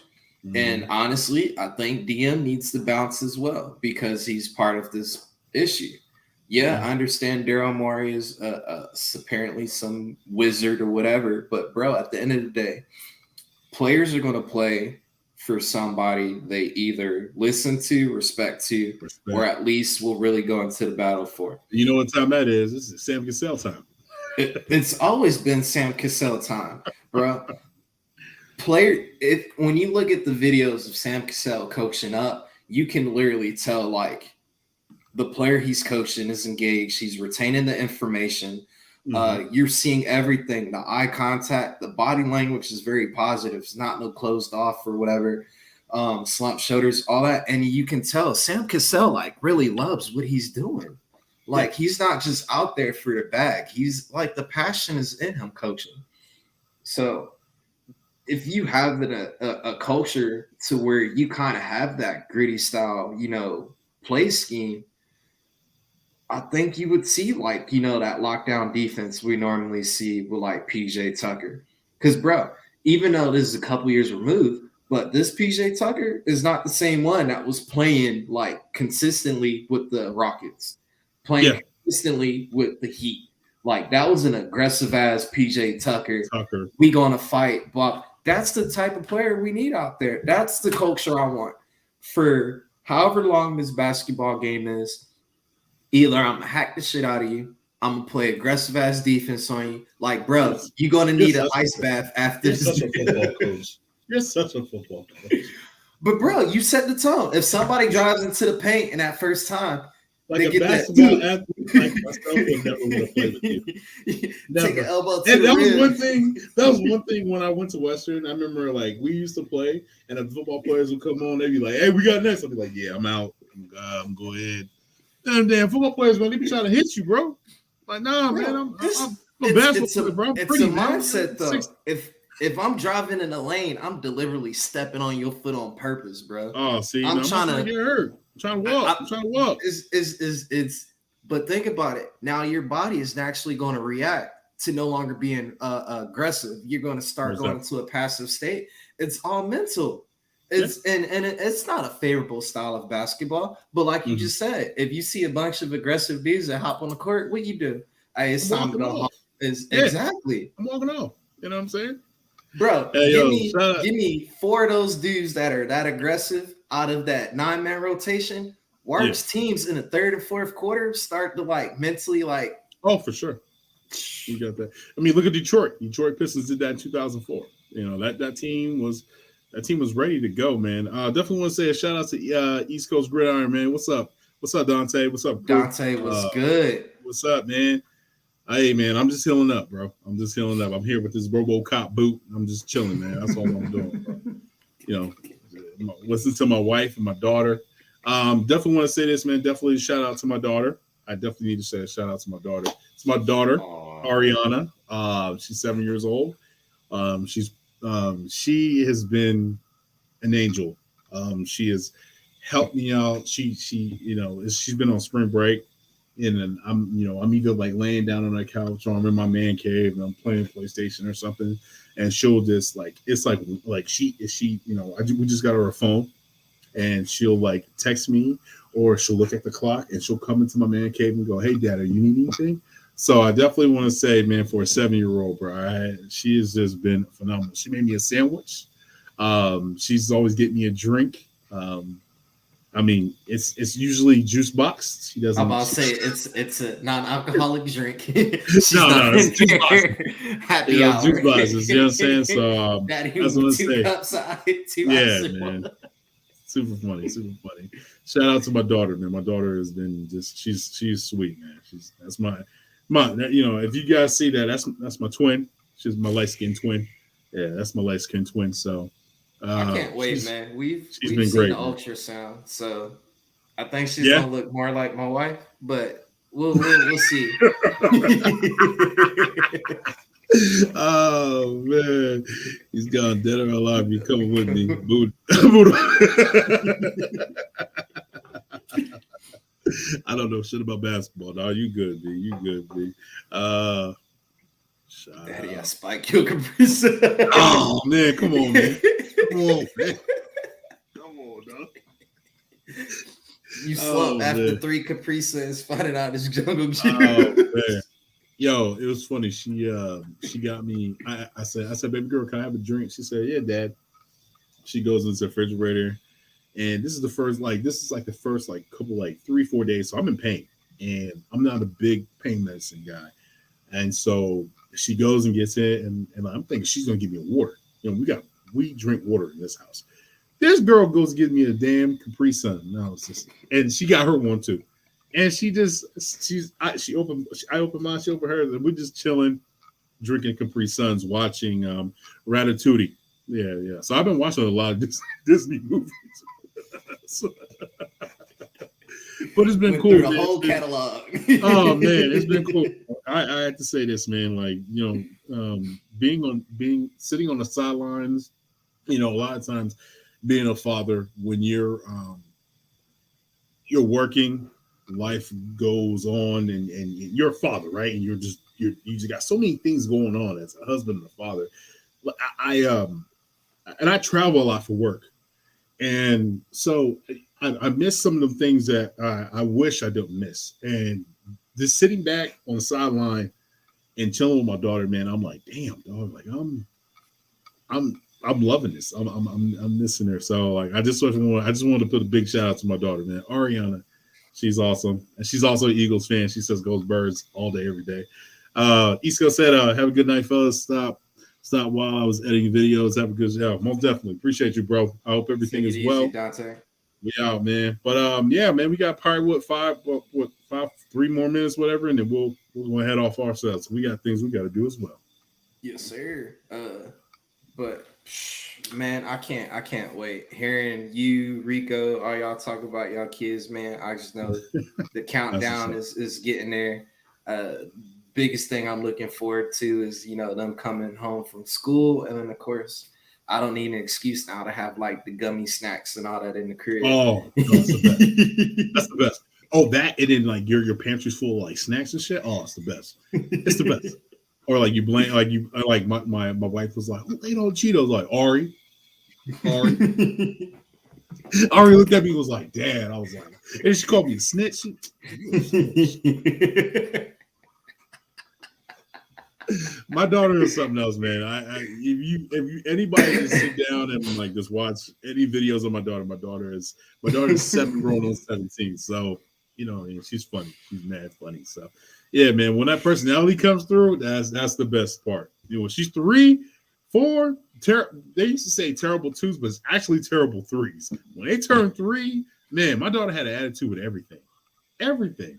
Mm-hmm. And honestly, I think DM needs to bounce as well because he's part of this issue. Yeah, I understand Daryl Morey is apparently some wizard or whatever. But, bro, at the end of the day, players are going to play for somebody they either listen to, respect, or at least will really go into the battle for. You know what time that is? This is Sam Cassell time. It's always been Sam Cassell time, bro. When you look at the videos of Sam Cassell coaching up, you can literally tell, like, the player he's coaching is engaged. He's retaining the information. You're seeing everything. The eye contact, the body language is very positive. It's not no closed off or whatever. Slump shoulders, all that. And you can tell Sam Cassell like really loves what he's doing. Like he's not just out there for the bag. He's like the passion is in him coaching. So if you have a culture to where you kind of have that gritty style, play scheme, I think you would see like, that lockdown defense we normally see with like PJ Tucker. Because, bro, even though this is a couple years removed, but this PJ Tucker is not the same one that was playing like consistently with the Rockets, playing consistently with the Heat. Like that was an aggressive ass PJ Tucker. We gonna fight, but that's the type of player we need out there. That's the culture I want for however long this basketball game is. Either I'm gonna hack the shit out of you, I'm gonna play aggressive ass defense on you. Like, bro, you're gonna need an ice bath after this. Such a football coach. You're such a football coach. But bro, you set the tone. If somebody drives into the paint in that first time, like a basketball athlete like myself would never want to play with you. Never. Take an elbow to and the that rib. was one thing. That was one thing when I went to Western. I remember like we used to play, and the football players would come on. They'd be like, "Hey, we got next." I'd be like, "Yeah, I'm out. I'm go ahead." And damn football players, man, they be trying to hit you, bro. Like, nah, bro, man, I'm a basketball player, bro. It's pretty, a man. mindset though. If I'm driving in the lane, I'm deliberately stepping on your foot on purpose, bro. Oh, see, I'm trying to get hurt. I'm trying to walk. I'm trying to walk. It's but think about it. Now your body is naturally going to react to no longer being aggressive. You're going to start going into a passive state. It's all mental. It's not a favorable style of basketball. But like you just said, if you see a bunch of aggressive dudes that hop on the court, what you do? Hey, it's time to go home. Exactly. I'm walking off. You know what I'm saying? Bro, give me 4 of those dudes that are that aggressive out of that 9-man rotation. Watch teams in the third and fourth quarter start to like mentally like. Oh, for sure. You got that. I mean, look at Detroit. Detroit Pistons did that in 2004. You know, that team was ready to go, man. Definitely want to say a shout out to East Coast Gridiron, man. What's up? What's up, Dante? What's up, Chris? Dante was good. What's up, man? Hey, man, I'm just healing up, bro. I'm just healing up. I'm here with this RoboCop boot. I'm just chilling, man. That's all I'm doing, bro. You know, listen to my wife and my daughter. Definitely want to say this, man. Definitely shout out to my daughter. I definitely need to say a shout out to my daughter. It's my daughter, Ariana. She's 7 years old. She has been an angel. She has helped me out. She's been on spring break, and I'm either like laying down on the couch or I'm in my man cave and I'm playing PlayStation or something, and she'll just like we just got her a phone, and she'll like text me or she'll look at the clock and she'll come into my man cave and go, "Hey, Dad, are you need anything?" So I definitely want to say, man, for a 7-year-old, bro, she has just been phenomenal. She made me a sandwich. She's always getting me a drink. I mean, it's usually juice box. She doesn't. I'm about to say it's a non-alcoholic drink. No, it's juice box. Happy hour. Juice boxes. You know what I'm saying? So Daddy, that's what I say. Cups, Man. Super funny. Shout out to my daughter, man. My daughter has been she's sweet, man. That's my if you guys see that, that's my twin. She's my light-skinned twin. Yeah, that's my light-skinned twin. So I can't wait, man. We've been seen great, the man. ultrasound, so I think she's gonna look more like my wife, but we'll see. Oh man, he's gone dead or alive. You coming with me, Buddha. I don't know shit about basketball. No, you good, B. You good, B. Daddy, I spike your caprice. Oh man, come on, man. Come on, dog. You slump after 3 Caprices, finding out it's Jungle Juice. Oh man. Yo, it was funny. She got me. I said, baby girl, can I have a drink? She said, yeah, Dad. She goes into the refrigerator, and this is the first couple 3-4 days. So I'm in pain, and I'm not a big pain medicine guy. And so she goes and gets it, and I'm thinking she's gonna give me a water. You know, we drink water in this house. This girl goes get me a damn Capri Sun. No, and she got her one too. And she opened mine, she opened hers, and we're just chilling, drinking Capri Suns, watching Ratatouille. Yeah. So I've been watching a lot of Disney movies. So, but it's been Went cool. through the Man. whole catalog. Oh man, it's been cool. I have to say this, man. Like, sitting on the sidelines, a lot of times being a father, when you're working, life goes on, and you're a father, right? And you just got so many things going on as a husband and a father. I travel a lot for work, and so I miss some of the things that I wish I didn't miss. And just sitting back on the sideline and chilling with my daughter, man, I'm like, damn, dog, like I'm loving this. I'm missing her. So like, I just wanted to put a big shout out to my daughter, man, Ariana. She's awesome, and she's also an Eagles fan. She says "Goes Birds" all day, every day. East Coast said, "Have a good night, fellas. Stop while I was editing videos. Have a good job. Most definitely appreciate you, bro. I hope everything is well. Dante. We out, man. But yeah, man, we got probably five, 3 more minutes, whatever, and then we'll go head off ourselves. We got things we got to do as well. Yes, sir. But man, I can't wait. Hearing you, Rico, all y'all talk about y'all kids, man. I just know the countdown is getting there. Biggest thing I'm looking forward to is them coming home from school, and then of course I don't need an excuse now to have like the gummy snacks and all that in the crib. Oh, that's the best. That's the best. Oh, that, and then like your pantry's full of like snacks and shit. Oh, it's the best. It's the best. Or like you blame, like my wife was like, "Who ate all the Cheetos?" Like Ari. Ari looked at me and was like, "Dad." I was like, and she called me a snitch. My daughter is something else, man. If anybody just sit down and like just watch any videos of my daughter is 7 grown on 17. So she's funny. She's mad funny. So yeah, man, when that personality comes through, that's the best part. When she's 3, 4, they used to say terrible 2s, but it's actually terrible 3s. When they turn 3, man, my daughter had an attitude with everything.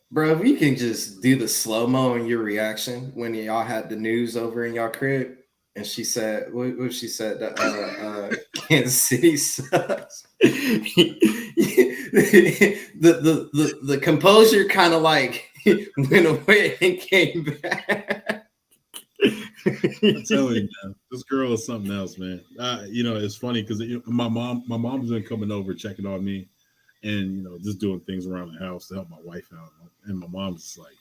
Bro, if you can just do the slow-mo in your reaction when y'all had the news over in y'all crib, and she said, what she said, Kansas City sucks. the composure kind of like went away and came back. I'm telling you, man, this girl is something else, man. It's funny because my mom's been coming over checking on me, and just doing things around the house to help my wife out. And my mom's like,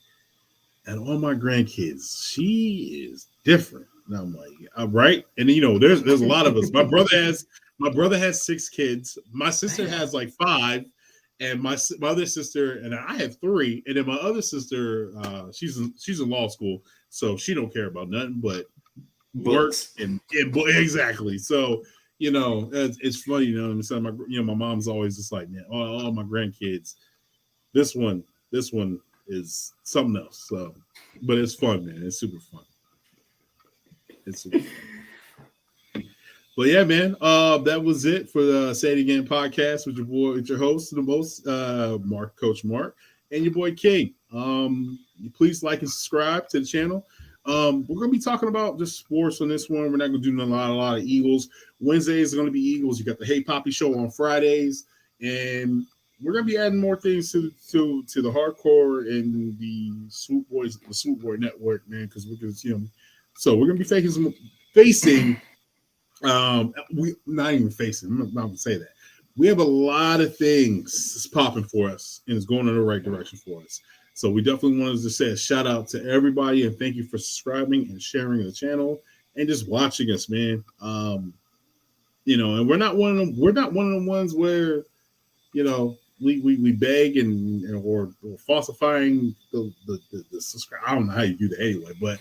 and all my grandkids, she is different. And I'm like, right. And there's a lot of us. My brother has 6 kids. My sister has like 5, and my other sister and I have 3. And then my other sister, she's in law school, so she don't care about nothing but works and exactly. So it's funny. So my mom's always just like, man, all my grandkids. This one is something else. So, but it's fun, man. It's super fun. But yeah, man, that was it for the Say It Again podcast with your host, the most, Coach Mark, and your boy King. Please like and subscribe to the channel. We're gonna be talking about just sports on this one. We're not gonna do a lot of Eagles. Wednesdays are gonna be Eagles. You got the Hey Poppy show on Fridays, and we're gonna be adding more things to the hardcore and the Swoop Boy Network, man. Because so we're gonna be facing. We not even facing. I'm not gonna say that. We have a lot of things that's popping for us, and it's going in the right direction for us. So we definitely wanted to say a shout out to everybody and thank you for subscribing and sharing the channel and just watching us, man. And we're not one of them. We're not one of the ones where we beg or falsifying the subscribe. I don't know how you do that anyway, but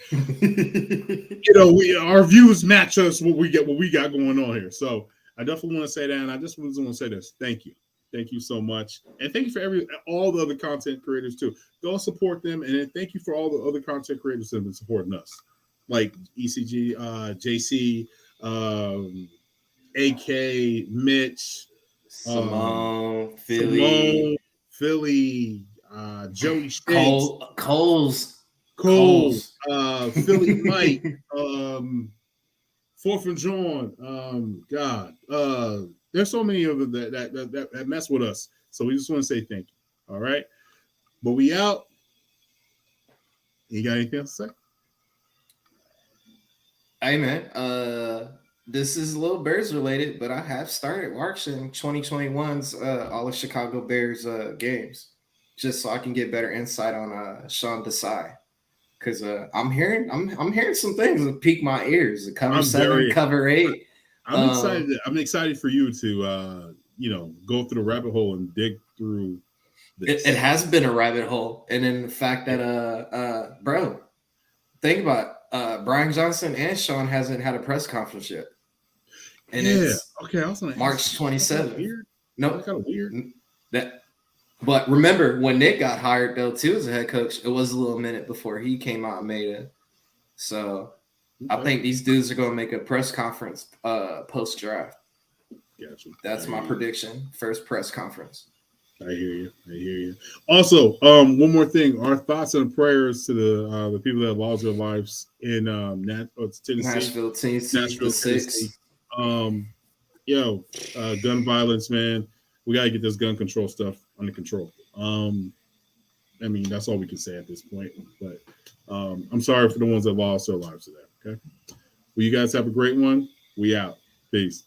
our views match us what we got going on here. So I definitely want to say that, and I just want to say this. Thank you so much, and thank you for all the other content creators too. Go support them, and then thank you for all the other content creators that have been supporting us, like ECG, JC, AK, Mitch. Simone, Philly, Philly, Joey Shakes, Coles. Cole, Philly Mike, Fourth and John. God, there's so many of them that mess with us. So we just want to say thank you. All right, but we out. You got anything else to say? Hey man, this is a little Bears related, but I have started watching 2021's all of Chicago Bears games, just so I can get better insight on Sean Desai. Because I'm hearing some things that pique my ears. The cover 7, cover 8. I'm excited. I'm excited for you to go through the rabbit hole and dig through this. It has been a rabbit hole, and then the fact that bro, think about Brian Johnson and Sean hasn't had a press conference yet. And it's okay. I was gonna March 27th. No, that's kind of weird. But remember when Nick got hired though too as a head coach, it was a little minute before he came out and made it. So I think these dudes are going to make a press conference post draft. Gotcha. That's my prediction. First press conference. I hear you. Also, one more thing. Our thoughts and prayers to the people that lost their lives in Tennessee. Nashville, Tennessee. Gun violence, man. We got to get this gun control stuff under control. I mean, that's all we can say at this point. But I'm sorry for the ones that lost their lives to that. Okay. Well, you guys have a great one. We out. Peace.